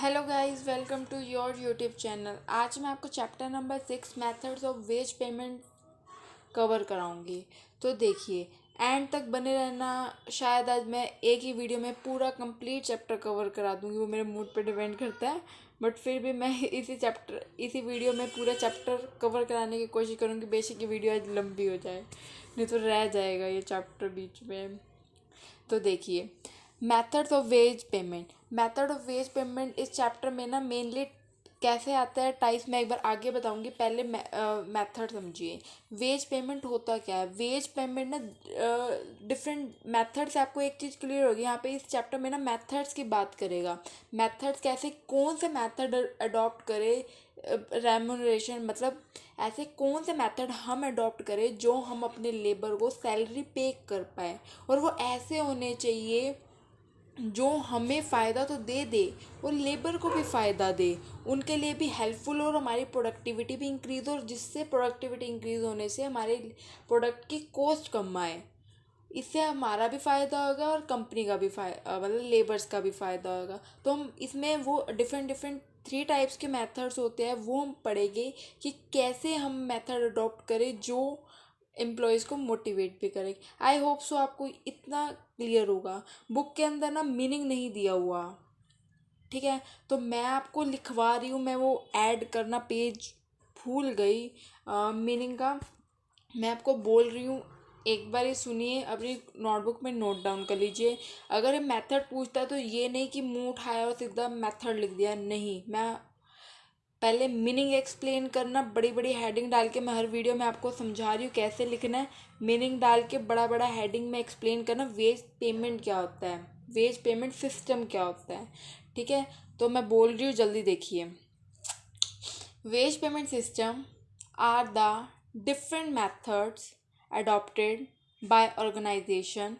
Hello guys, welcome to your YouTube channel. आज मैं आपको chapter number 6 methods of wage payment cover कराऊंगी। तो देखिए, एंड तक बने रहना। शायद आज मैं एक ही वीडियो में पूरा कंप्लीट चैप्टर कवर करा दूंगी, वो मेरे मूड पे डिपेंड करता है। बट फिर भी मैं इसी वीडियो में पूरा चैप्टर कवर कराने की कोशिश करूँगी। बेशक ये वीडियो आज लंबी हो जाए, नहीं तो रह जाएगा ये चैप्टर बीच में। तो देखिए, मेथड ऑफ वेज पेमेंट इस चैप्टर में ना मेनली कैसे आता है टाइप्स मैं एक बार आगे बताऊंगी। पहले मेथड समझिए। वेज पेमेंट होता क्या है। वेज पेमेंट ना डिफरेंट मेथड से आपको एक चीज़ क्लियर होगी। यहाँ पे इस चैप्टर में ना मेथड्स की बात करेगा। मेथड्स कैसे, कौन से मेथड अडॉप्ट करे, रेम्यूनरेशन मतलब ऐसे कौन से मेथड हम अडॉप्ट करें जो हम अपने लेबर को सैलरी पे कर पाए, और वो ऐसे होने चाहिए जो हमें फ़ायदा तो दे दे और लेबर को भी फ़ायदा दे, उनके लिए भी हेल्पफुल हो और हमारी प्रोडक्टिविटी भी इंक्रीज़ हो, और जिससे प्रोडक्टिविटी इंक्रीज़ होने से हमारे प्रोडक्ट की कॉस्ट कम आए। इससे हमारा भी फ़ायदा होगा और कंपनी का भी फ़ायदा, मतलब लेबर्स का भी फ़ायदा होगा। तो हम इसमें वो डिफरेंट डिफरेंट 3 टाइप्स के मेथड्स होते हैं, वो हम पढ़ेंगे कि कैसे हम मेथड अडॉप्ट करें जो एम्प्लॉयज़ को मोटिवेट भी करेगी। आई होप सो आपको इतना क्लियर होगा। बुक के अंदर ना मीनिंग नहीं दिया हुआ, ठीक है, तो मैं आपको लिखवा रही हूँ। मैं वो ऐड करना पेज भूल गई मीनिंग का। मैं आपको बोल रही हूँ, एक बार ये सुनिए, अपनी नोटबुक में नोट डाउन कर लीजिए। अगर ये मेथड पूछता है तो ये नहीं कि मुंह उठाया और सीधा मेथड लिख दिया, नहीं। मैं पहले मीनिंग एक्सप्लेन करना, बड़ी बड़ी हेडिंग डाल के मैं हर वीडियो में आपको समझा रही हूँ कैसे लिखना है। मीनिंग डाल के बड़ा बड़ा हेडिंग में एक्सप्लेन करना, वेज पेमेंट क्या होता है, वेज पेमेंट सिस्टम क्या होता है, ठीक है। तो मैं बोल रही हूँ, जल्दी देखिए। Wage payment system are the different methods adopted by organization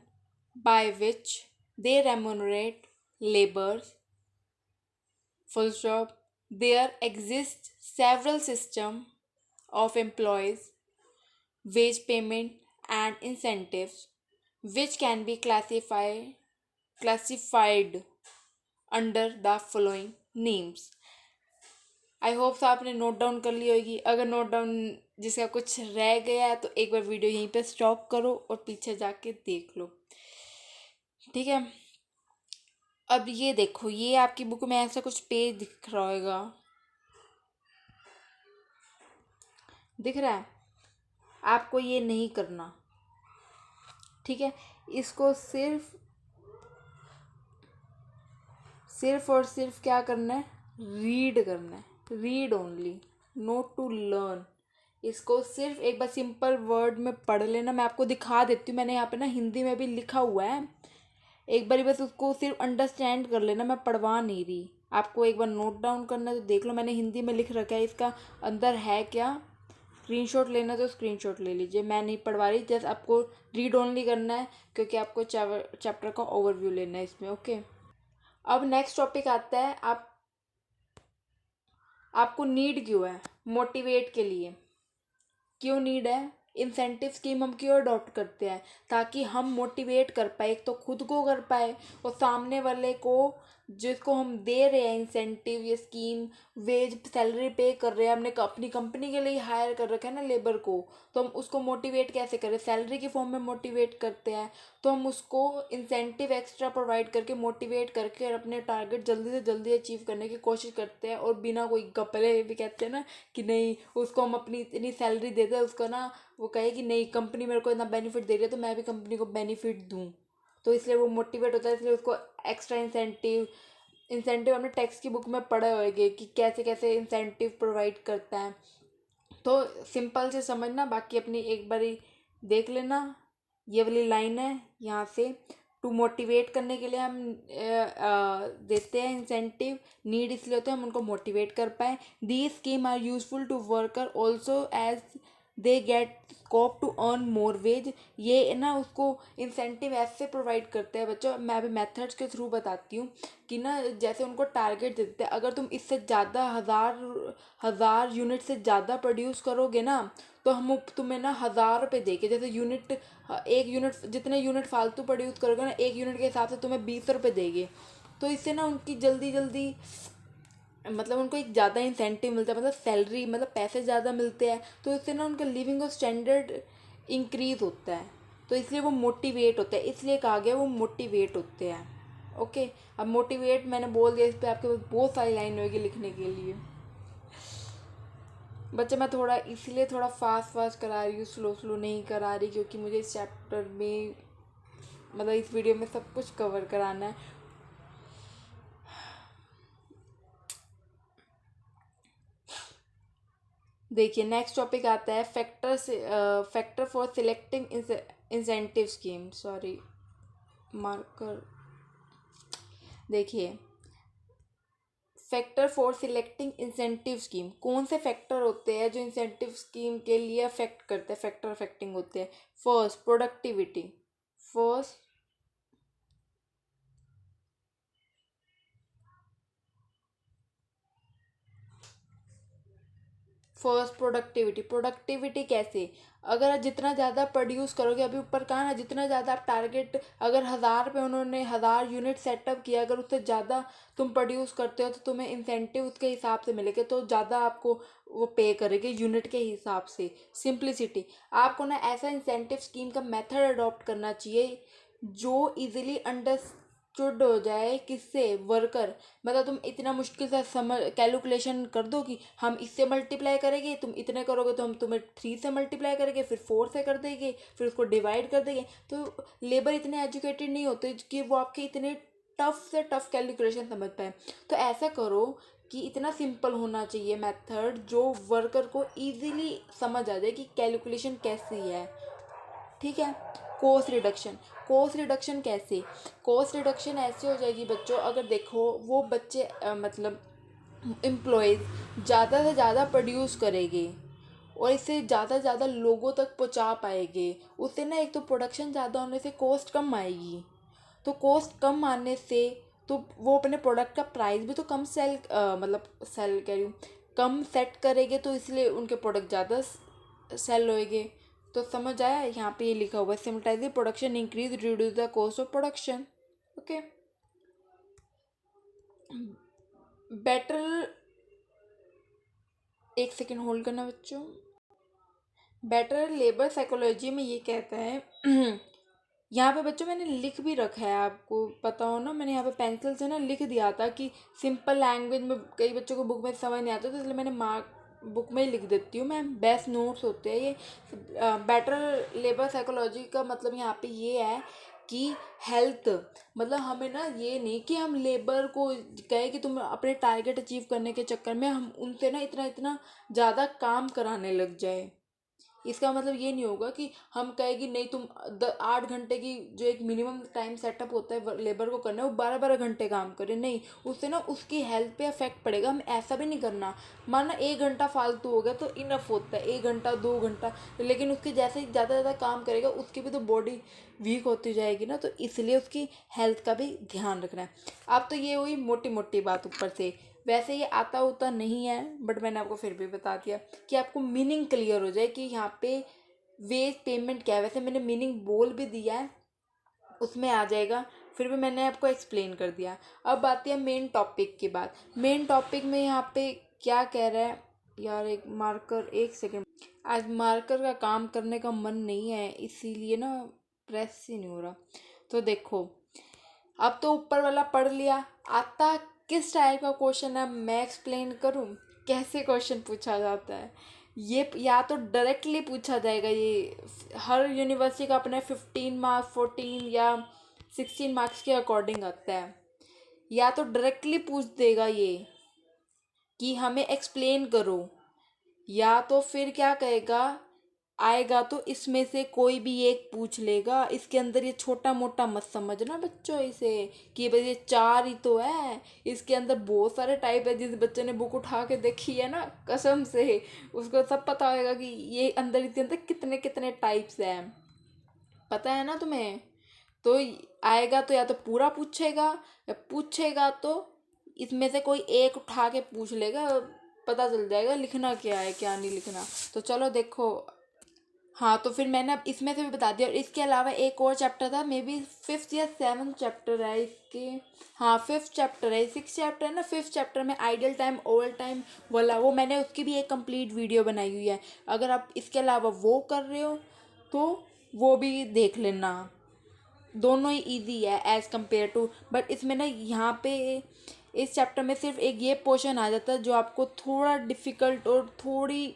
by which they remunerate laborers. Full stop. There exist several systems of employees, wage payment and incentives which can be classified under the following names. I hopes आपने note down कर ली होगी। अगर note down जिसका कुछ रह गया है तो एक बार वीडियो यहीं पे स्टॉप करो और पीछे जाके देख लो, ठीक है। अब ये देखो, ये आपकी बुक में ऐसा कुछ पेज दिख रहा होगा, दिख रहा है आपको। ये नहीं करना, ठीक है। इसको सिर्फ सिर्फ और सिर्फ क्या करना है, रीड करना है। Read only, note to learn. इसको सिर्फ एक बार सिंपल वर्ड में पढ़ लेना। मैं आपको दिखा देती हूँ, मैंने यहाँ पे ना हिंदी में भी लिखा हुआ है। एक बार बस उसको सिर्फ अंडरस्टैंड कर लेना, मैं पढ़वा नहीं रही। आपको एक बार नोट डाउन करना है तो देख लो, मैंने हिंदी में लिख रखा है इसका अंदर है क्या। स्क्रीनशॉट लेना तो स्क्रीनशॉट ले लीजिए, मैं नहीं पढ़वा रही। जस्ट आपको रीड ओनली करना है, क्योंकि आपको चैप्टर का ओवरव्यू लेना है इसमें, ओके। अब नेक्स्ट टॉपिक आता है, आपको नीड क्यों है, मोटिवेट के लिए क्यों नीड है। इंसेंटिव स्कीम हम क्यों अडॉप्ट करते हैं, ताकि हम मोटिवेट कर पाए, एक तो खुद को कर पाए और सामने वाले को, जिसको हम दे रहे हैं इंसेंटिव ये स्कीम, वेज सैलरी पे कर रहे हैं, हमने अपनी कंपनी के लिए हायर कर रखा है ना लेबर को, तो हम उसको मोटिवेट कैसे करें, सैलरी के फॉर्म में मोटिवेट करते हैं। तो हम उसको इंसेंटिव एक्स्ट्रा प्रोवाइड करके मोटिवेट करके और अपने टारगेट जल्दी से जल्दी अचीव करने की कोशिश करते हैं, और बिना कोई गपले भी कहते हैं ना कि नहीं उसको हम अपनी इतनी सैलरी देते हैं, उसको ना वो कहे कि नहीं कंपनी मेरे को इतना बेनिफिट दे रही है तो मैं भी कंपनी को बेनिफिट दूँ। तो इसलिए वो मोटिवेट होता है, इसलिए उसको एक्स्ट्रा इंसेंटिव हमने टेक्स्ट की बुक में पढ़े होंगे कि कैसे कैसे इंसेंटिव प्रोवाइड करता है। तो सिंपल से समझना, बाकी अपनी एक बारी देख लेना। ये वाली लाइन है यहाँ से, टू मोटिवेट करने के लिए हम देते हैं इंसेंटिव। नीड इसलिए होते हैं हम उनको मोटिवेट कर पाए। The scheme are useful to worker also as they get scope to earn more wage. ये ना उसको इंसेंटिव ऐसे प्रोवाइड करते हैं बच्चों, मैं अभी मेथड्स के थ्रू बताती हूँ कि ना जैसे उनको टारगेट देते हैं, अगर तुम इससे ज़्यादा हज़ार यूनिट से ज़्यादा प्रोड्यूस करोगे ना तो हम तुम्हें ना 1,000 रुपये देंगे। जैसे यूनिट, एक यूनिट जितने यूनिट फालतू प्रोड्यूस करोगे ना, एक यूनिट के हिसाब से तुम्हें 20 रुपये देंगे। तो इससे ना उनकी जल्दी जल्दी मतलब उनको एक ज़्यादा इंसेंटिव मिलता है, मतलब सैलरी, मतलब पैसे ज़्यादा मिलते हैं, तो इससे ना उनका लिविंग का स्टैंडर्ड इंक्रीज होता है, तो इसलिए वो मोटिवेट होते हैं, इसलिए कहा गया वो मोटिवेट होते हैं। ओके, अब मोटिवेट मैंने बोल दिया, इस पर आपके पास बहुत सारी लाइन होगी लिखने के लिए। बच्चे मैं थोड़ा इसलिए थोड़ा फास्ट फास्ट करा रही हूँ, स्लो स्लो नहीं करा रही, क्योंकि मुझे इस चैप्टर में, मतलब इस वीडियो में सब कुछ कवर कराना है। देखिए नेक्स्ट टॉपिक आता है factor for selecting incentive scheme, sorry marker. देखिए factor for selecting incentive scheme, कौन से फैक्टर होते हैं जो इंसेंटिव स्कीम के लिए अफेक्ट करते हैं, फैक्टर अफेक्टिंग होते हैं। First productivity, first first productivity, productivity कैसे, अगर जितना ज़्यादा प्रोड्यूस करोगे, अभी ऊपर कहा ना, जितना ज़्यादा आप टारगेट, अगर 1000 पे उन्होंने 1000 यूनिट सेटअप किया, अगर उससे ज़्यादा तुम प्रोड्यूस करते हो तो तुम्हें इंसेंटिव उसके हिसाब से मिलेगा, तो ज़्यादा आपको वो पे करेंगे यूनिट के हिसाब से। सिंप्लिसिटी, आपको ना ऐसा इंसेंटिव स्कीम का मेथड अडॉप्ट करना चाहिए जो इजीली अंडरस्टूड हो जाए, किससे, वर्कर। मतलब तुम इतना मुश्किल से समझ कैलकुलेशन कर दो कि हम इससे मल्टीप्लाई करेंगे, तुम इतने करोगे तो हम तुम्हें 3 से मल्टीप्लाई करेंगे, फिर 4 से कर देंगे, फिर उसको डिवाइड कर देंगे। तो लेबर इतने एजुकेटेड नहीं होते कि वो आपके इतने टफ से टफ कैलकुलेशन समझ पाए। तो ऐसा करो कि इतना सिंपल होना चाहिए मेथड जो वर्कर को इजीली समझ आ जाए कि कैलकुलेशन कैसी है। ठीक है। कॉस्ट रिडक्शन, कॉस्ट रिडक्शन कैसे, कॉस्ट रिडक्शन ऐसे हो जाएगी बच्चों, अगर देखो वो बच्चे मतलब एम्प्लॉयज़ ज़्यादा से ज़्यादा प्रोड्यूस करेंगे और इसे ज़्यादा से ज़्यादा लोगों तक पहुंचा पाएंगे, उससे ना एक तो प्रोडक्शन ज़्यादा होने से कॉस्ट कम आएगी, तो कॉस्ट कम आने से तो वो अपने प्रोडक्ट का प्राइस भी तो कम सेल मतलब सेल कह रही हूँ, कम सेट करेंगे, तो इसलिए उनके प्रोडक्ट ज़्यादा सेल होएंगे। तो समझ आया, यहाँ पे ये लिखा हुआ है simultaneously production increase reduce the cost of production. Okay, better, एक सेकेंड होल्ड करना बच्चों। बेटर लेबर साइकोलॉजी में ये कहता है यहाँ पे बच्चों मैंने लिख भी रखा है, आपको पता हो ना, मैंने यहाँ पे पेंसिल से ना लिख दिया था कि सिंपल लैंग्वेज में कई बच्चों को बुक में समझ नहीं आता, तो इसलिए मैंने मार्क बुक में ही लिख देती हूँ मैं, बेस्ट नोट्स होते हैं ये। बेटर लेबर साइकोलॉजी का मतलब यहाँ पे ये है कि हेल्थ, मतलब हमें ना ये नहीं कि हम लेबर को कहे कि तुम अपने टारगेट अचीव करने के चक्कर में हम उनसे ना इतना इतना ज़्यादा काम कराने लग जाए। इसका मतलब ये नहीं होगा कि हम कहें कि नहीं तुम 8 घंटे की जो एक मिनिमम टाइम सेटअप होता है लेबर को करना है वो 12 12 घंटे काम करे, नहीं, उससे ना उसकी हेल्थ पे अफेक्ट पड़ेगा। हम ऐसा भी नहीं करना, माना 1 घंटा फालतू हो गया तो इनफ होता है, 1 घंटा 2 घंटा, लेकिन उसके जैसे ही ज़्यादा ज़्यादा काम करेगा उसकी भी तो बॉडी वीक होती जाएगी ना, तो इसलिए उसकी हेल्थ का भी ध्यान रखना है। अब तो ये हुई मोटी मोटी बात ऊपर से, वैसे ये आता होता नहीं है बट मैंने आपको फिर भी बता दिया कि आपको मीनिंग क्लियर हो जाए कि यहाँ पे वेज पेमेंट क्या है। वैसे मैंने मीनिंग बोल भी दिया है, उसमें आ जाएगा, फिर भी मैंने आपको एक्सप्लेन कर दिया। अब आती है मेन टॉपिक की बात। मेन टॉपिक में यहाँ पे क्या कह रहा है यार, एक मार्कर, एक सेकेंड, आज मार्कर का काम करने का मन नहीं है इसीलिए ना प्रेस ही नहीं हो रहा। तो देखो अब तो ऊपर वाला पढ़ लिया, आता किस टाइप का क्वेश्चन है मैं एक्सप्लेन करूं, कैसे क्वेश्चन पूछा जाता है। ये या तो डायरेक्टली पूछा जाएगा, ये हर यूनिवर्सिटी का अपने 15 मार्क्स 14 या 16 मार्क्स के अकॉर्डिंग आता है, या तो डायरेक्टली पूछ देगा ये कि हमें एक्सप्लेन करो, या तो फिर क्या कहेगा, आएगा तो इसमें से कोई भी एक पूछ लेगा। इसके अंदर ये छोटा मोटा मत समझना बच्चों इसे कि भाई ये 4 ही तो है, इसके अंदर बहुत सारे टाइप है। जिस बच्चे ने बुक उठा के देखी है ना, कसम से उसको सब पता होगा कि ये अंदर, इसके अंदर कितने कितने टाइप्स हैं, पता है ना तुम्हें। तो आएगा तो या तो पूरा पूछेगा, या पूछेगा तो इसमें से कोई एक उठा के पूछ लेगा, पता चल जाएगा लिखना क्या है क्या नहीं लिखना। तो चलो देखो हाँ, तो फिर मैंने अब इसमें से भी बता दिया, और इसके अलावा एक और चैप्टर था, मे बी फिफ्थ या सेवन्थ चैप्टर है इसके। हाँ, फिफ्थ चैप्टर है, सिक्स चैप्टर है ना, फिफ्थ चैप्टर में आइडल टाइम ओवर टाइम वाला, वो मैंने उसकी भी एक कंप्लीट वीडियो बनाई हुई है। अगर आप इसके अलावा वो कर रहे हो तो वो भी देख लेना। दोनों ही इजी है एज़ कम्पेयर टू, बट इसमें ना यहाँ पे इस चैप्टर में सिर्फ एक ये पोर्शन आ जाता है जो आपको थोड़ा डिफ़िकल्ट और थोड़ी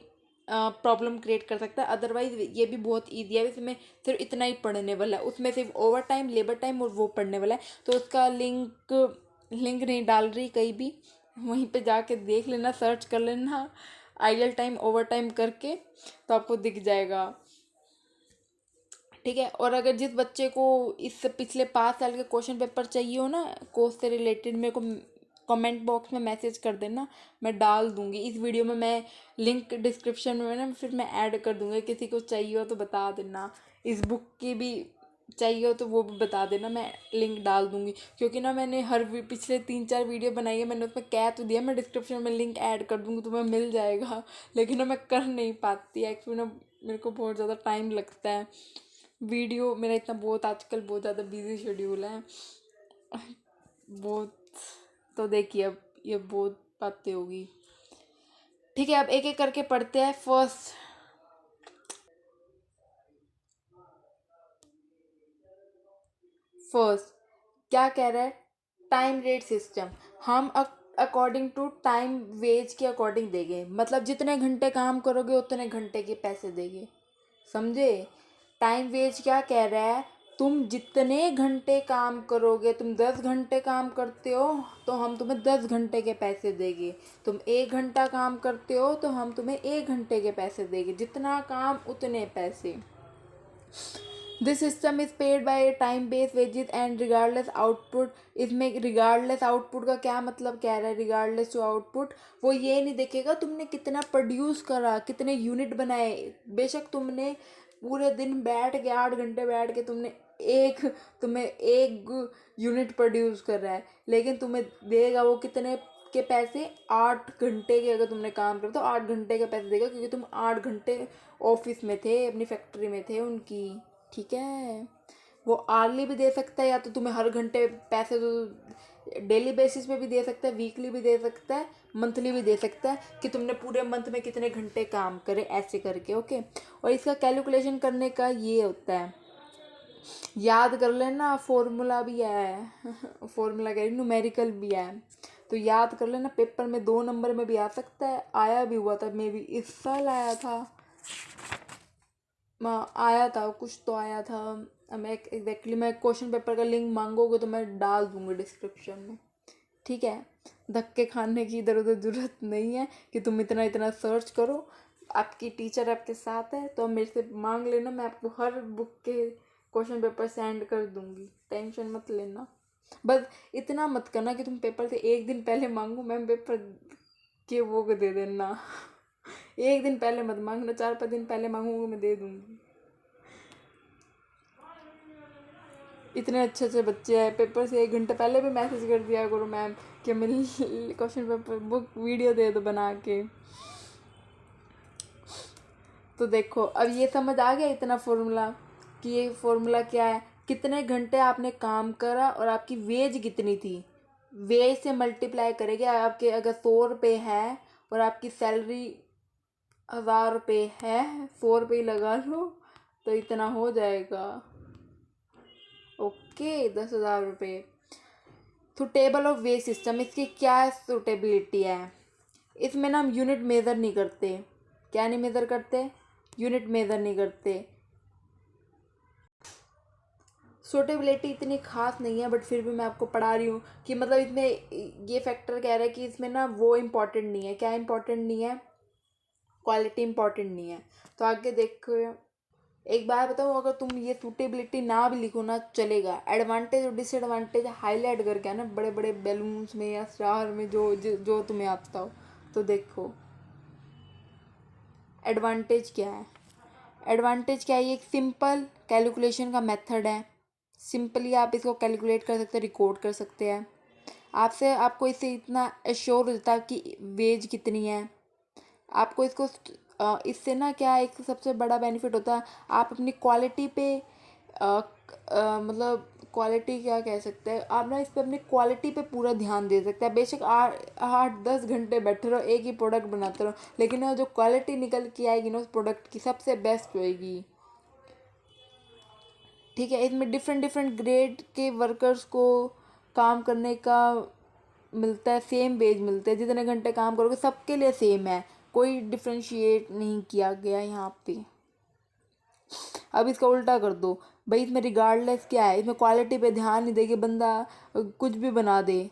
प्रॉब्लम क्रिएट कर सकता है। अदरवाइज ये भी बहुत ईजी है, इसमें सिर्फ इतना ही पढ़ने वाला है, उसमें सिर्फ ओवर टाइम, लेबर टाइम और वो पढ़ने वाला है। तो उसका लिंक लिंक नहीं डाल रही कहीं भी, वहीं पे जाके देख लेना, सर्च कर लेना आइडल टाइम ओवर टाइम करके, तो आपको दिख जाएगा। ठीक है, और अगर जिस बच्चे को इससे पिछले 5 साल के क्वेश्चन पेपर चाहिए हो ना कोर्स से रिलेटेड, मेरे को कमेंट बॉक्स में मैसेज कर देना, मैं डाल दूंगी। इस वीडियो में मैं लिंक डिस्क्रिप्शन में ना फिर मैं ऐड कर दूंगा, किसी को चाहिए हो तो बता देना। इस बुक की भी चाहिए हो तो वो भी बता देना, मैं लिंक डाल दूंगी। क्योंकि ना मैंने पिछले 3-4 वीडियो बनाई है, मैंने उसमें कह तो दिया मैं डिस्क्रिप्शन में लिंक ऐड कर दूंगी, तुम्हें मिल जाएगा, लेकिन ना मैं कर नहीं पाती एक्चुअली ना, मेरे को बहुत ज़्यादा टाइम लगता है। वीडियो मेरा इतना बहुत आजकल बहुत ज़्यादा बिजी शेड्यूल है बहुत। तो देखिए अब ये बहुत बातें होगी। ठीक है, अब एक एक करके पढ़ते हैं। फर्स्ट क्या कह रहा है, टाइम रेट सिस्टम। हम अकॉर्डिंग टू टाइम वेज के अकॉर्डिंग देंगे, मतलब जितने घंटे काम करोगे उतने घंटे के पैसे देंगे, समझे। टाइम वेज क्या कह रहा है, तुम जितने घंटे काम करोगे, तुम 10 घंटे काम करते हो तो हम तुम्हें 10 घंटे के पैसे देंगे। तुम 1 घंटा काम करते हो तो हम तुम्हें 1 घंटे के पैसे देंगे, जितना काम उतने पैसे। This system is paid by time based wages and regardless output. इसमें रिगार्डलेस आउटपुट का क्या मतलब कह रहा है, रिगार्डलेस टू आउटपुट, वो ये नहीं देखेगा तुमने कितना प्रोड्यूस करा, कितने यूनिट बनाए। बेशक तुमने पूरे दिन बैठ के 8 घंटे बैठ के तुम्हें एक यूनिट प्रोड्यूस कर रहा है, लेकिन तुम्हें देगा वो कितने के पैसे, 8 घंटे के। अगर तुमने काम करा तो 8 घंटे के पैसे देगा, क्योंकि तुम 8 घंटे ऑफिस में थे, अपनी फैक्ट्री में थे उनकी। ठीक है, वो आर्ली भी दे सकता है, या तो तुम्हें हर घंटे पैसे तो डेली बेसिस पे भी दे सकता है, वीकली भी दे सकता है, मंथली भी दे सकता है, कि तुमने पूरे मंथ में कितने घंटे काम करे, ऐसे करके। ओके, और इसका कैलकुलेशन करने का ये होता है, याद कर लेना, फॉर्मूला भी है फॉर्मूला कह रही, न्यूमेरिकल भी है, तो याद कर लेना। पेपर में 2 नंबर में भी आ सकता है, आया भी हुआ था, मे बी इस साल आया था, आया था कुछ तो आया था। मैं एग्जैक्टली मैं क्वेश्चन पेपर का लिंक मांगोगे तो मैं डाल दूंगी डिस्क्रिप्शन में। ठीक है, धक्के खाने की इधर उधर ज़रूरत नहीं है कि तुम इतना इतना सर्च करो। आपकी टीचर आपके साथ है तो मेरे से मांग लेना, मैं आपको हर बुक के क्वेश्चन पेपर सेंड कर दूंगी, टेंशन मत लेना। बस इतना मत करना कि तुम पेपर से एक दिन पहले मांगो, मैम पेपर के वो को दे देना एक दिन पहले मत मांगना, 4-5 दिन पहले मांगूंगी, मैं दे दूंगी। इतने अच्छे अच्छे बच्चे हैं, पेपर से 1 घंटे पहले भी मैसेज कर दिया करो मैम कि मेरे क्वेश्चन पेपर बुक वीडियो दे दो बना के। तो देखो अब ये समझ आ गया इतना फॉर्मूला, कि ये फॉर्मूला क्या है, कितने घंटे आपने काम करा और आपकी वेज कितनी थी। वेज से मल्टीप्लाई करेंगे, आपके अगर 100 रुपये है और आपकी सैलरी 1000 रुपये है, 100 रुपये लगा लो तो इतना हो जाएगा। ओके, 10,000 रुपये। तो टेबल ऑफ वेज सिस्टम, इसकी क्या सूटेबिलिटी है, इसमें ना हम यूनिट मेज़र नहीं करते। क्या नहीं मेज़र करते, यूनिट मेज़र नहीं करते। सूटेबिलिटी इतनी खास नहीं है, बट फिर भी मैं आपको पढ़ा रही हूँ कि मतलब इसमें ये फैक्टर कह रहा है कि इसमें ना वो इम्पोर्टेंट नहीं है। क्या इम्पोर्टेंट नहीं है, क्वालिटी इम्पोर्टेंट नहीं है। तो आगे देखो, एक बार बताओ, अगर तुम ये सूटेबिलिटी ना भी लिखो ना चलेगा, एडवांटेज और डिसएडवांटेज हाईलाइट करके है ना, बड़े बड़े बैलून्स में या स्टार में, जो तुम्हें आता हो। तो देखो एडवांटेज क्या है, एडवांटेज क्या है, ये एक सिंपल कैलकुलेशन का मेथड है। सिंपली आप इसको कैलकुलेट कर सकते हैं, रिकॉर्ड कर सकते हैं। आपको इससे इतना एश्योर हो जाता है कि वेज कितनी है। आपको इसको इससे ना क्या एक सबसे बड़ा बेनिफिट होता है, आप अपनी क्वालिटी पे मतलब क्वालिटी क्या कह सकते हैं आप ना, इस पे अपनी क्वालिटी पे पूरा ध्यान दे सकते हैं। बेशक 8-10 घंटे बैठे रहो एक ही प्रोडक्ट बनाते रहो, लेकिन वो जो क्वालिटी निकल के आएगी ना उस प्रोडक्ट की सबसे बेस्ट होएगी। ठीक है, इसमें डिफरेंट डिफरेंट ग्रेड के वर्कर्स को काम करने का मिलता है, सेम वेज मिलते हैं, जितने घंटे काम करोगे सबके लिए सेम है, कोई डिफ्रेंशिएट नहीं किया गया यहाँ पे। अब इसका उल्टा कर दो भाई, इसमें रिगार्डलेस क्या है, इसमें क्वालिटी पे ध्यान नहीं देगी, बंदा कुछ भी बना दे,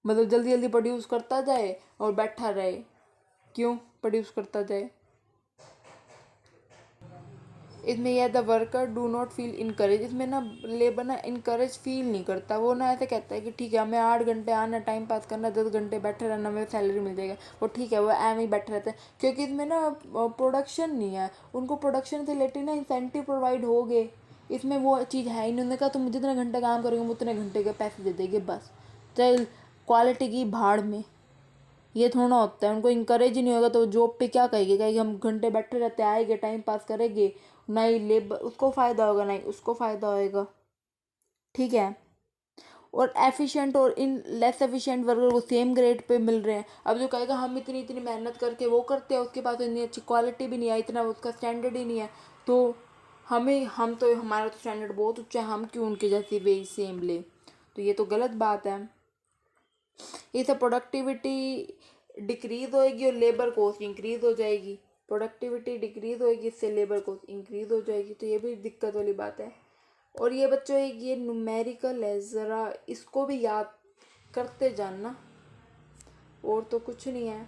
मतलब जल्दी जल्दी प्रोड्यूस करता जाए और बैठा रहे। क्यों प्रोड्यूस करता जाए? इसमें यह the worker do not feel encourage, इसमें ना लेबर ना इनकरेज फील नहीं करता, वो ना ऐसे कहता है कि ठीक है हमें 8 घंटे आना टाइम पास करना, 10 घंटे बैठे रहना, हमें सैलरी मिल जाएगा, वो ठीक है वो एम ही बैठे रहते हैं, क्योंकि इसमें ना प्रोडक्शन नहीं है, उनको प्रोडक्शन से रिलेटेड ना इंसेंटिव प्रोवाइड हो गए, इसमें वो चीज़ है ही नहीं। उन्होंने कहा तुम जितने घंटे काम करोगे हम उतने घंटे के पैसे दे देंगे बस, चल क्वालिटी की भाड़ में। ये थोड़ा होता है, उनको इंकरेज ही नहीं होगा तो जॉब पे क्या कहेंगे, कहेंगे हम घंटे बैठे रहते आएंगे टाइम पास करेंगे, ना ही लेबर उसको फ़ायदा होगा ना ही उसको फ़ायदा होएगा। ठीक है, और एफिशिएंट और इन लेस एफिशिएंट वर्कर को सेम ग्रेड पे मिल रहे हैं। अब जो कहेगा हम इतनी इतनी मेहनत करके वो करते हैं, उसके पास इतनी अच्छी क्वालिटी भी नहीं है, इतना उसका स्टैंडर्ड ही नहीं है, तो हम तो हमारा तो स्टैंडर्ड बहुत ऊँचा है, हम क्यों उनके जैसी वेज सेम ले? तो ये तो गलत बात है। इससे प्रोडक्टिविटी डिक्रीज होएगी और लेबर कॉस्ट इंक्रीज हो जाएगी, प्रोडक्टिविटी डिक्रीज होएगी इससे लेबर कॉस्ट इंक्रीज हो जाएगी, तो ये भी दिक्कत वाली बात है। और ये बच्चों एक ये न्यूमेरिकल है, ज़रा इसको भी याद करते जानना, और तो कुछ नहीं है,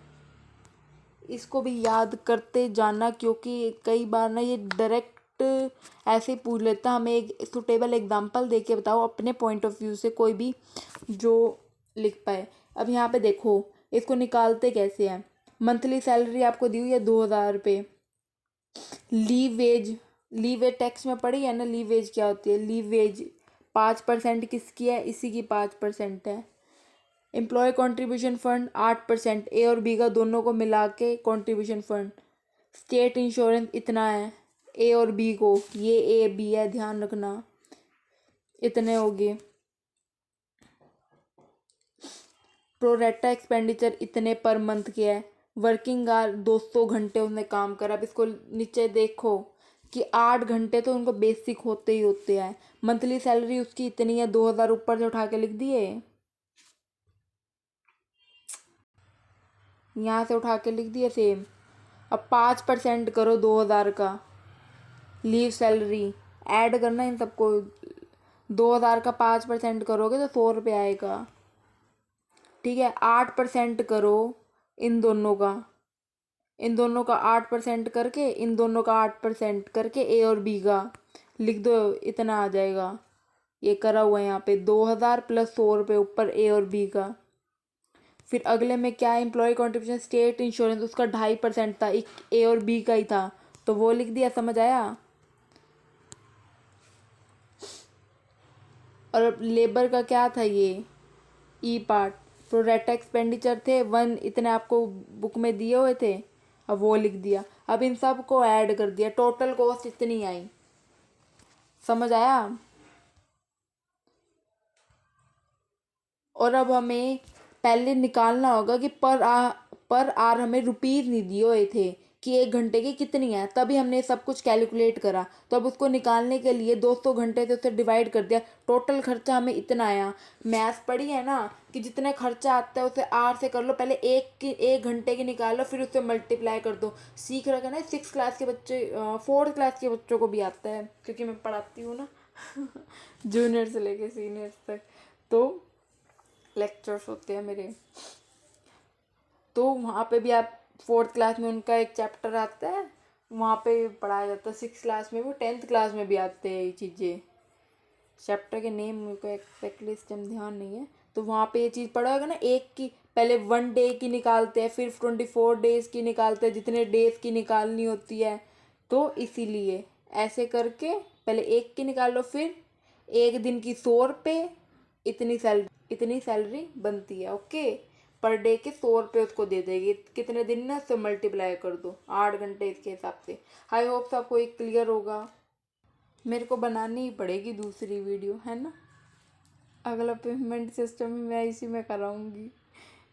इसको भी याद करते जाना, क्योंकि कई बार ना ये डायरेक्ट ऐसे ही पूछ लेता, हमें एक सुटेबल एग्जांपल दे के बताओ अपने पॉइंट ऑफ व्यू से कोई भी जो लिख पाए। अब यहाँ पे देखो इसको निकालते कैसे हैं। मंथली सैलरी आपको दी हुई है 2,000 रुपये। लीव वेज टैक्स में पड़ी है ना, लीव वेज क्या होती है? लीव वेज 5% किसकी है? इसी की 5% है। एम्प्लॉय कंट्रीब्यूशन फंड 8%, ए और बी का दोनों को मिला के कंट्रीब्यूशन फंड। स्टेट इंश्योरेंस इतना है ए और बी को, ये ए बी है ध्यान रखना, इतने हो गए। प्रोरेटा एक्सपेंडिचर इतने पर मंथ के है। वर्किंग आवर 200 घंटे उसने काम करा। अब इसको नीचे देखो कि 8 घंटे तो उनको बेसिक होते ही होते हैं। मंथली सैलरी उसकी इतनी है, 2,000 ऊपर से उठा के लिख दिए, यहाँ से उठा के लिख दिए सेम। अब 5% करो 2,000 का लीव सैलरी, ऐड करना इन सबको, 2,000 का 5% करोगे तो 100 रुपये आएगा। ठीक है, 8% करो इन दोनों का, इन दोनों का 8% करके, इन दोनों का 8% करके ए और बी का लिख दो, इतना आ जाएगा। ये करा हुआ है यहाँ पे 2,000 प्लस 100 रुपये ऊपर ए और बी का। फिर अगले में क्या है? एम्प्लॉय कॉन्ट्रीब्यूशन स्टेट इंश्योरेंस, उसका 2.5% था, एक ए और बी का ही था तो वो लिख दिया। समझ आया? और अब लेबर का क्या था? ये ई पार्ट प्रोरेटा एक्सपेंडिचर थे 1, इतने आपको बुक में दिए हुए थे, अब वो लिख दिया। अब इन सब को ऐड कर दिया, टोटल कॉस्ट इतनी आई। समझ आया? और अब हमें पहले निकालना होगा कि पर आर हमें रुपीज़ नहीं दिए हुए थे कि 1 घंटे की कितनी है, तभी हमने सब कुछ कैलकुलेट करा। तो अब उसको निकालने के लिए 200 घंटे से उसे डिवाइड कर दिया, टोटल खर्चा हमें इतना आया। मैथ पढ़ी है ना कि जितना खर्चा आता है उसे आर से कर लो, पहले 1 घंटे की निकाल लो, फिर उससे मल्टीप्लाई कर दो। सीख रखा ना 6 क्लास के बच्चे, 4th क्लास के बच्चों को भी आता है क्योंकि मैं पढ़ाती हूँ ना जूनियर से लेके सीनियर तक, तो लेक्चर्स होते हैं मेरे, तो वहाँ पे भी आप 4th क्लास में उनका एक चैप्टर आता है, वहाँ पे पढ़ाया जाता है। 6 क्लास में भी, 10th क्लास में भी आते हैं ये चीज़ें। चैप्टर के नेम मेरे को एक्जैक्टली इस टाइम ध्यान नहीं है, तो वहाँ पे ये चीज़ पढ़ा होगा ना। एक की पहले 1 डे की निकालते हैं, फिर 24 डेज की निकालते हैं, जितने डेज की निकालनी होती है, तो इसीलिए ऐसे करके पहले एक की निकाल लो, फिर 1 दिन की 100 रुपये, इतनी सैलरी बनती है। ओके, पर डे के 100 रुपये उसको दे देगी। कितने दिन ना, उससे मल्टीप्लाई कर दो 8 घंटे इसके हिसाब से। आई होप आपको एक क्लियर होगा। मेरे को बनानी ही पड़ेगी दूसरी वीडियो, है ना। अगला पेमेंट सिस्टम मैं इसी में कराऊंगी,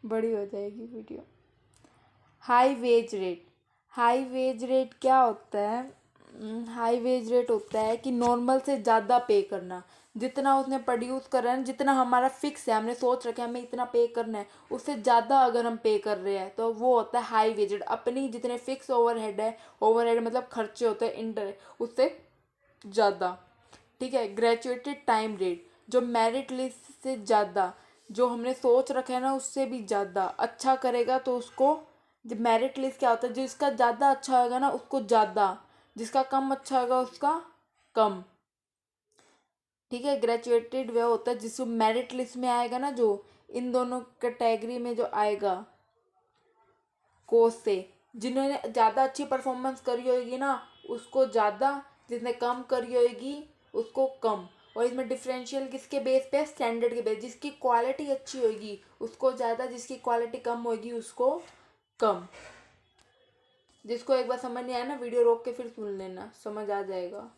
बड़ी हो जाएगी video. High wage rate. High wage rate क्या होता है? हाई वेज रेट होता है कि नॉर्मल से ज़्यादा पे करना। जितना उसने प्रोड्यूस करा है, जितना हमारा फिक्स है, हमने सोच रखा है हमें इतना पे करना है, उससे ज़्यादा अगर हम पे कर रहे हैं तो वो होता है हाई वेज रेट। अपनी जितने फिक्स ओवरहेड है, ओवरहेड मतलब खर्चे होते हैं इंटर, उससे ज़्यादा। ठीक है। ग्रेजुएटेड टाइम रेट, जो मेरिट लिस्ट से ज़्यादा, जो हमने सोच रखा है ना उससे भी ज़्यादा अच्छा करेगा तो उसको, जब मेरिट लिस्ट क्या होता है, जिसका ज़्यादा अच्छा होगा ना उसको ज़्यादा, जिसका कम अच्छा होगा उसका कम। ठीक है। ग्रेजुएटेड वह होता है जिसको मेरिट लिस्ट में आएगा ना, जो इन दोनों कैटेगरी में जो आएगा कोर्स से, जिन्होंने ज़्यादा अच्छी परफॉर्मेंस करी होगी ना उसको ज़्यादा, जिसने कम करी होगी उसको कम। और इसमें डिफरेंशियल किसके बेस पे? स्टैंडर्ड के बेस। जिसकी क्वालिटी अच्छी होगी उसको ज़्यादा, जिसकी क्वालिटी कम होगी उसको कम। जिसको एक बार समझ नहीं आया ना, वीडियो रोक के फिर सुन लेना, समझ आ जाएगा।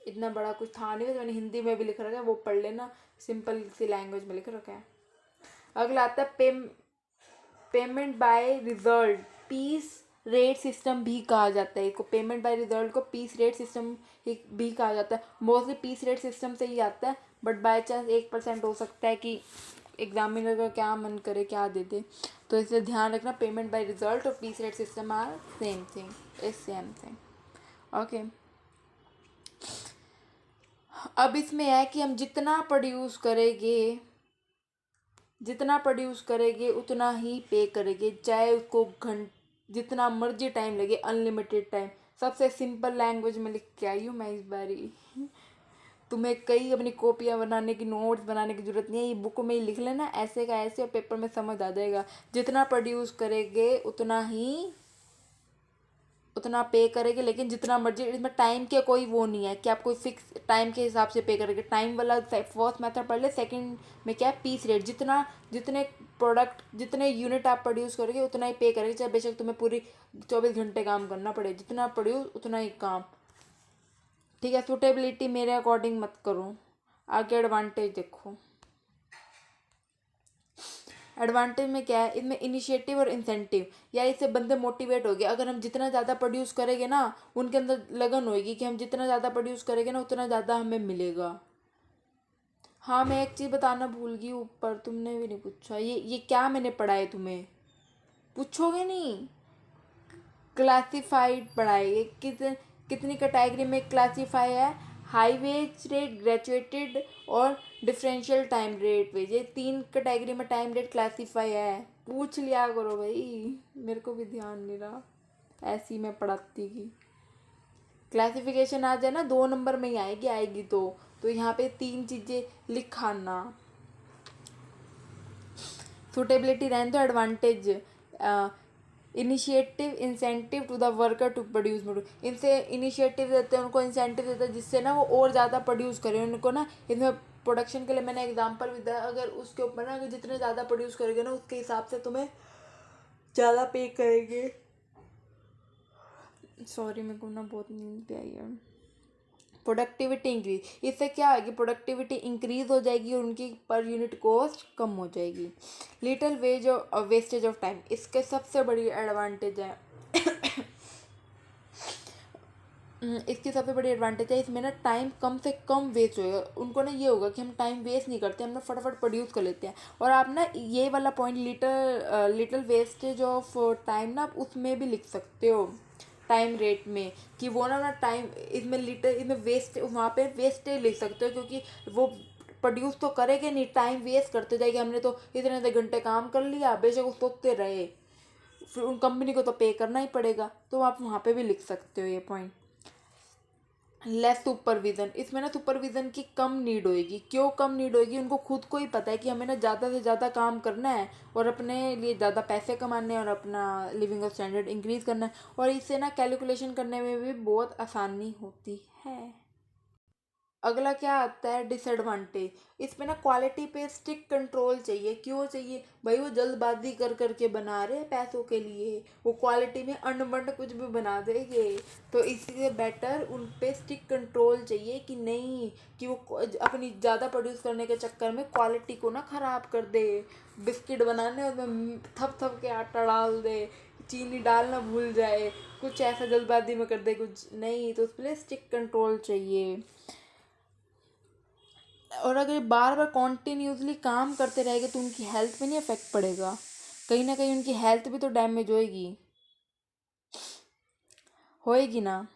इतना बड़ा कुछ था नहीं, मैंने हिंदी में भी लिख रखा है, वो पढ़ लेना, सिंपल सी लैंग्वेज में लिख रखा है। अगला आता है payment by result. Piece rate system भी कहा जाता है इसको। पेमेंट बाय रिजल्ट को पीस रेट सिस्टम भी कहा जाता है। मोस्टली पीस रेट सिस्टम से ही आता है, बट बाय चांस 1% हो सकता है कि एग्जामिनर का क्या मन करे क्या दे दे, तो इसलिए ध्यान रखना। पेमेंट बाय रिजल्ट और piece rate system are same thing, is same thing. Okay. अब इसमें है कि हम जितना प्रोड्यूस करेंगे उतना ही पे करेंगे, चाहे उसको जितना मर्जी टाइम लगे, अनलिमिटेड टाइम। सबसे सिंपल लैंग्वेज में लिख के आई हूँ मैं इस बारी। तुम्हें कई अपनी कॉपियाँ बनाने की, नोट्स बनाने की जरूरत नहीं है, ये बुक में ही लिख लेना ऐसे का ऐसे, और पेपर में समझ आ जाएगा। जितना प्रोड्यूस करेंगे उतना पे करेंगे, लेकिन जितना मर्जी। इसमें टाइम के कोई वो नहीं है कि आप कोई फिक्स टाइम के हिसाब से पे करेंगे। टाइम वाला फर्स्ट मेथड पढ़ ले, सेकंड में क्या है? Piece rate. जितने प्रोडक्ट, जितने यूनिट आप प्रोड्यूस करोगे उतना ही पे करेंगे, चाहे बेशक तुम्हें पूरी 24 घंटे काम करना पड़े। जितना प्रोड्यूस उतना ही काम। ठीक है। सूटेबिलिटी मेरे अकॉर्डिंग मत करो, आगे एडवांटेज देखो। एडवांटेज में क्या है? इसमें इनिशिएटिव और इंसेंटिव, या इससे बंदे मोटिवेट हो गए। अगर हम जितना ज़्यादा प्रोड्यूस करेंगे ना, उनके अंदर लगन होगी कि हम जितना ज़्यादा प्रोड्यूस करेंगे ना उतना ज़्यादा हमें मिलेगा। हाँ, मैं एक चीज़ बताना भूल गई ऊपर, तुमने भी नहीं पूछा। ये क्या मैंने पढ़ा है? तुम्हें पूछोगे नहीं? क्लासिफाइड पढ़ाई कितनी कैटेगरी में क्लासीफाई है? हाई वेज रेट, ग्रेजुएटेड और डिफरेंशियल टाइम रेट वेज, ये 3 कैटेगरी में टाइम रेट क्लासीफाई है। पूछ लिया करो भाई, मेरे को भी ध्यान नहीं रहा, ऐसी मैं पढ़ाती की। क्लासिफिकेशन आ जाए ना 2 नंबर में ही आएगी तो यहाँ पे 3 चीज़ें लिखाना। सुटेबिलिटी रहने दो। Advantage, initiative, incentive to the worker to produce more. इनसे इनिशिएटिव देते हैं, उनको इंसेंटिव देते हैं जिससे ना वो और ज़्यादा प्रोड्यूस करें। उनको ना इसमें प्रोडक्शन के लिए मैंने एग्जांपल भी दिया, अगर उसके ऊपर ना, अगर जितने ज़्यादा प्रोड्यूस करेंगे ना उसके हिसाब से तुम्हें ज़्यादा पे करेंगे। सॉरी, मेरे को ना बहुत नींद पे आई है। प्रोडक्टिविटी इंक्रीज, इससे क्या होगी? प्रोडक्टिविटी इंक्रीज हो जाएगी और उनकी पर यूनिट कॉस्ट कम हो जाएगी। लिटिल वेस्टेज ऑफ टाइम, इसके सबसे बड़ी एडवांटेज है। इसकी सबसे बड़ी एडवांटेज है, इसमें ना टाइम कम से कम वेस्ट होगा। उनको ना ये होगा कि हम टाइम वेस्ट नहीं करते, हम ना फटाफट प्रोड्यूस कर लेते हैं। और आप ना ये वाला point, little wastage of time ना आप उसमें भी लिख सकते हो, टाइम रेट में, कि वो ना टाइम, इसमें वेस्ट, वहाँ पे वेस्टेज लिख सकते हो, क्योंकि वो प्रोड्यूस तो करेंगे नहीं, टाइम वेस्ट करते जाएंगे। हमने तो इतने घंटे काम कर लिया, बेशक वो सोचते रहे, फिर उन कंपनी को तो पे करना ही पड़ेगा। तो आप वहाँ पे भी लिख सकते हो ये पॉइंट। लेस सुपरविज़न, इसमें ना सुपरविज़न की कम नीड होएगी। क्यों कम नीड होएगी? उनको खुद को ही पता है कि हमें ना ज़्यादा से ज़्यादा काम करना है और अपने लिए ज़्यादा पैसे कमाने हैं और अपना लिविंग स्टैंडर्ड इंक्रीज़ करना है, और इससे ना कैलकुलेशन करने में भी बहुत आसानी होती है। अगला क्या आता है डिसएडवांटेज। इसमें ना क्वालिटी पे स्ट्रिक्ट कंट्रोल चाहिए। क्यों चाहिए भाई, वो जल्दबाजी कर करके बना रहे हैं पैसों के लिए, वो क्वालिटी में अनबंड कुछ भी बना देंगे। तो इसलिए बेटर उन पे स्ट्रिक्ट कंट्रोल चाहिए कि नहीं, कि वो अपनी ज़्यादा प्रोड्यूस करने के चक्कर में क्वालिटी को ना ख़राब कर दे। बिस्किट बनाने उसमें थप थप के आटा डाल दे, चीनी डालना भूल जाए, कुछ ऐसा जल्दबाजी में कर दे, कुछ नहीं। तो उसके लिए स्ट्रिक्ट कंट्रोल चाहिए। और अगर बार बार कॉन्टिन्यूसली काम करते रहेंगे तो उनकी हेल्थ पे नहीं इफेक्ट पड़ेगा, कहीं ना कहीं उनकी हेल्थ भी तो डैमेज होएगी, होएगी ना।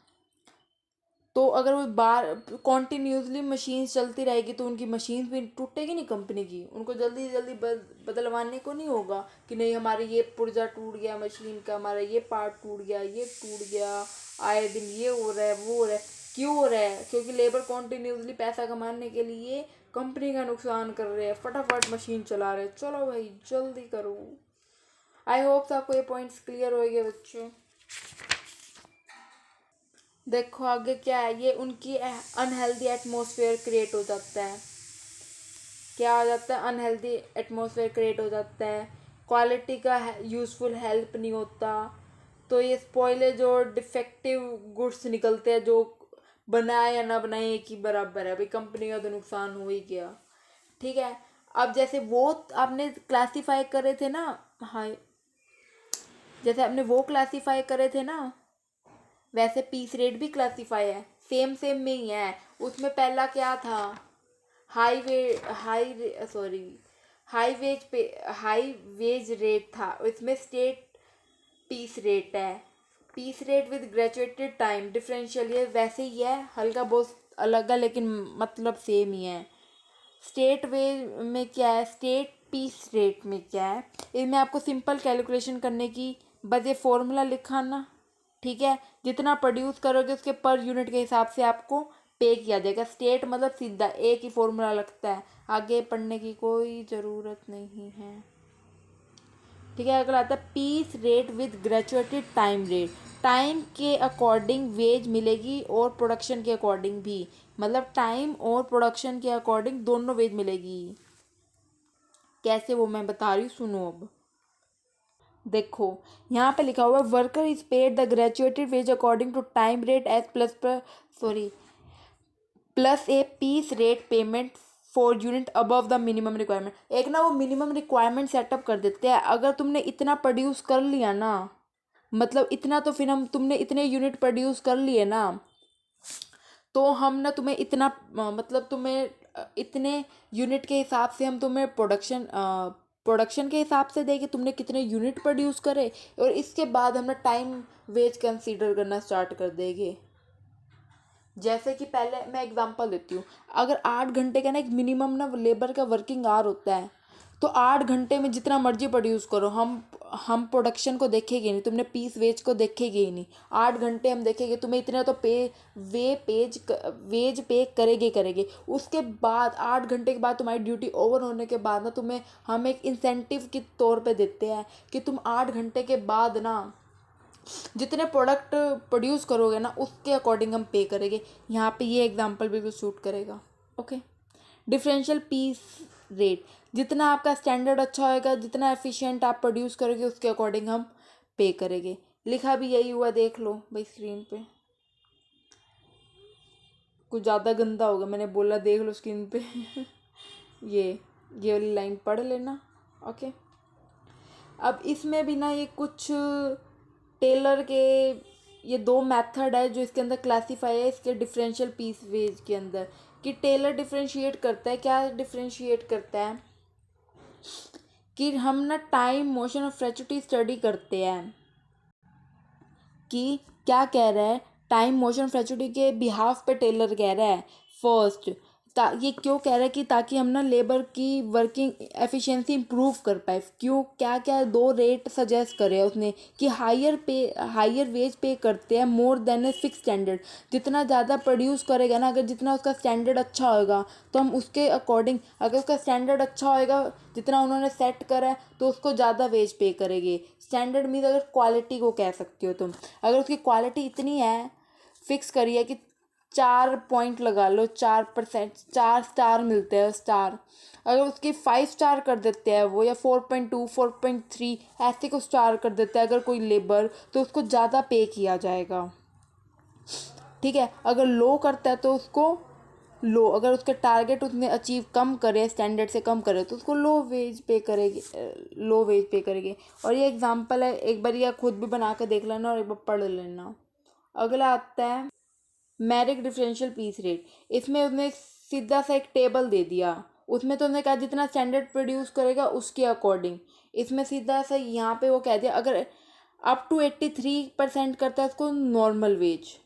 तो अगर वो बार कॉन्टिन्यूसली मशीन चलती रहेगी तो उनकी मशीन भी टूटेगी नहीं कंपनी की, उनको जल्दी जल्दी बदलवाने को नहीं होगा कि नहीं हमारे ये पुर्जा टूट गया मशीन का, हमारा ये पार्ट टूट गया, ये टूट गया, आए दिन ये हो रहा है वो हो रहा है। क्यों हो रहा है? क्योंकि लेबर कॉन्टिन्यूसली पैसा कमाने के लिए कंपनी का नुकसान कर रहे हैं, फटाफट मशीन चला रहे हैं। चलो भाई जल्दी करो। आई होप आपको ये पॉइंट्स क्लियर हो गए बच्चों। देखो आगे क्या है, ये उनकी अनहेल्दी एटमॉस्फेयर क्रिएट हो जाता है। क्या हो जाता है? अनहेल्दी एटमॉस्फेयर क्रिएट हो जाता है, क्वालिटी का यूज़फुल हेल्प नहीं होता। तो ये स्पॉइलेज और डिफेक्टिव गुड्स निकलते हैं, जो बनाए या ना बनाए एक ही बराबर है भाई, कंपनी का तो नुकसान हो ही गया। ठीक है। अब जैसे वो आपने क्लासीफाई करे थे ना, हाँ, जैसे आपने वो क्लासीफाई करे थे ना, वैसे पीस रेट भी क्लासीफाई है, सेम सेम में ही है। उसमें पहला क्या था? High way high sorry high wage rate था, इसमें स्टेट पीस रेट है। Piece rate with graduated time differential, ये वैसे ही है, हल्का बहुत अलग है लेकिन मतलब सेम ही है। स्टेट वेज में क्या है, स्टेट पीस रेट में क्या है, इसमें आपको सिंपल कैलकुलेशन करने की बस ये फॉर्मूला लिखा ना, ठीक है। जितना प्रोड्यूस करोगे उसके पर यूनिट के हिसाब से आपको पे किया जाएगा। स्टेट मतलब सीधा एक ही फॉर्मूला लगता है, आगे पढ़ने की कोई ज़रूरत नहीं है। ठीक है। अगला आता है piece rate with graduated time rate. Time के अकॉर्डिंग वेज मिलेगी और प्रोडक्शन के अकॉर्डिंग भी, मतलब टाइम और प्रोडक्शन के अकॉर्डिंग दोनों वेज मिलेगी। कैसे वो मैं बता रही हूँ, सुनो अब। देखो यहाँ पे लिखा हुआ है worker is paid the graduated wage according to time rate as plus sorry plus a piece rate payment for unit above the minimum requirement. एक ना वो मिनिमम रिक्वायरमेंट सेटअप कर देते हैं, अगर तुमने इतना प्रोड्यूस कर लिया ना, मतलब इतना तो फिर हम तुमने इतने यूनिट प्रोड्यूस कर लिए ना, तो हम ना तुम्हें इतना मतलब तुम्हें इतने यूनिट के हिसाब से हम तुम्हें प्रोडक्शन के हिसाब से देंगे तुमने कितने यूनिट प्रोड्यूस करे, और इसके बाद हम ना टाइम वेज कंसीडर करना स्टार्ट कर देंगे। जैसे कि पहले मैं एग्जांपल देती हूँ, अगर 8 घंटे का ना एक मिनिमम ना लेबर का वर्किंग आवर होता है, तो 8 घंटे में जितना मर्जी प्रोड्यूस करो, हम प्रोडक्शन को देखेंगे नहीं, तुमने पीस वेज को देखेंगे ही नहीं। 8 घंटे हम देखेंगे, तुम्हें इतना तो वेज पे करेंगे करेंगे। उसके बाद 8 घंटे के बाद तुम्हारी ड्यूटी ओवर होने के बाद ना तुम्हें हम एक इंसेंटिव के तौर पे देते हैं कि तुम 8 घंटे के बाद ना जितने प्रोडक्ट प्रोड्यूस करोगे ना उसके अकॉर्डिंग हम पे करेंगे। यहाँ पे ये एग्जांपल बिल्कुल सूट करेगा। ओके। डिफरेंशियल पीस रेट, जितना आपका स्टैंडर्ड अच्छा होएगा, जितना एफिशिएंट आप प्रोड्यूस करोगे उसके अकॉर्डिंग हम पे करेंगे। लिखा भी यही हुआ, देख लो भाई स्क्रीन पे। कुछ ज़्यादा गंदा होगा, मैंने बोला देख लो स्क्रीन पे ये ये वाली लाइन पढ़ लेना। ओके। अब इसमें भी ना ये कुछ टेलर के ये दो मेथड है जो इसके अंदर क्लासीफाई है, इसके डिफरेंशियल पीस वेज के अंदर, कि टेलर डिफरेंशिएट करता है। क्या डिफरेंशिएट करता है कि हम ना टाइम मोशन और फ्रेचुटी स्टडी करते हैं, कि क्या कह रहा है, टाइम मोशन फ्रेचुटी के बिहाफ पे टेलर कह रहा है फर्स्ट, ये क्यों कह रहा है कि ताकि हम ना लेबर की वर्किंग एफिशिएंसी इंप्रूव कर पाए। क्यों, क्या क्या दो रेट सजेस्ट करे उसने, कि हायर वेज पे करते हैं more than a fix standard. जितना ज़्यादा प्रोड्यूस करेगा ना, अगर जितना उसका स्टैंडर्ड अच्छा होगा तो हम उसके अकॉर्डिंग, अगर उसका स्टैंडर्ड अच्छा होएगा जितना उन्होंने सेट करा है तो उसको ज़्यादा वेज पे करेंगे। स्टैंडर्ड मीन्स अगर क्वालिटी को कह सकते हो तुम, अगर उसकी क्वालिटी इतनी है फिक्स करी है कि 4 पॉइंट लगा लो, 4%, 4 स्टार मिलते हैं स्टार। अगर उसकी 5 स्टार कर देते हैं वो, या 4.2, 4.3 ऐसे को स्टार कर देते हैं अगर कोई लेबर, तो उसको ज़्यादा पे किया जाएगा। ठीक है, अगर लो करता है तो उसको लो, अगर उसके टारगेट उसने अचीव कम करे, स्टैंडर्ड से कम करे, तो उसको लो वेज पे करेगी, लो वेज पे करेगी। और ये एग्जांपल है, एक बार यह खुद भी बना के देख लेना और एक बार पढ़ लेना। अगला आता है मेरिट डिफरेंशियल पीस रेट। इसमें उसने सीधा सा एक टेबल दे दिया, उसमें तो उन्होंने कहा जितना स्टैंडर्ड प्रोड्यूस करेगा उसके अकॉर्डिंग। इसमें सीधा सा यहाँ पे वो कह दिया अगर अप टू 83% करता है उसको नॉर्मल वेज,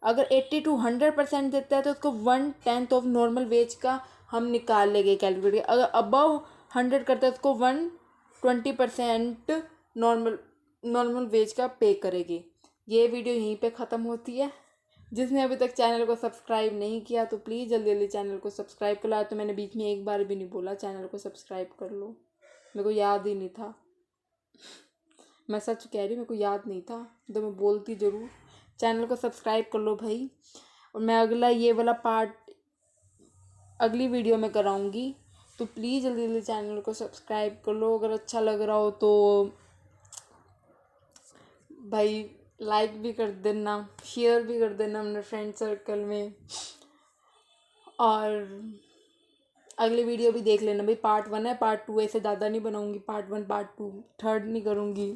अगर 80 to 100% देता है तो उसको 1/10 ऑफ नॉर्मल वेज का हम निकाल लेंगे कैलकुलेट। अगर अबव 100 करता है उसको 120% नॉर्मल नॉर्मल वेज का पे करेगी। ये वीडियो यहीं पे ख़त्म होती है। जिसने अभी तक चैनल को सब्सक्राइब नहीं किया तो प्लीज़ जल्दी जल्दी चैनल को सब्सक्राइब कर लो। तो मैंने बीच में एक बार भी नहीं बोला चैनल को सब्सक्राइब कर लो, मेरे को याद ही नहीं था। मैं सच कह रही हूँ, मेरे को याद नहीं था तो मैं बोलती ज़रूर। चैनल को सब्सक्राइब कर लो भाई। और मैं अगला ये वाला पार्ट अगली वीडियो में कराऊंगी, तो प्लीज़ जल्दी जल्दी चैनल को सब्सक्राइब कर लो। अगर अच्छा लग रहा हो तो भाई लाइक भी कर देना, शेयर भी कर देना अपने फ्रेंड सर्कल में। और अगली वीडियो भी देख लेना भाई, पार्ट 1 है, पार्ट 2 ऐसे ज़्यादा नहीं बनाऊंगी, पार्ट 1 पार्ट 2 थर्ड नहीं करूँगी।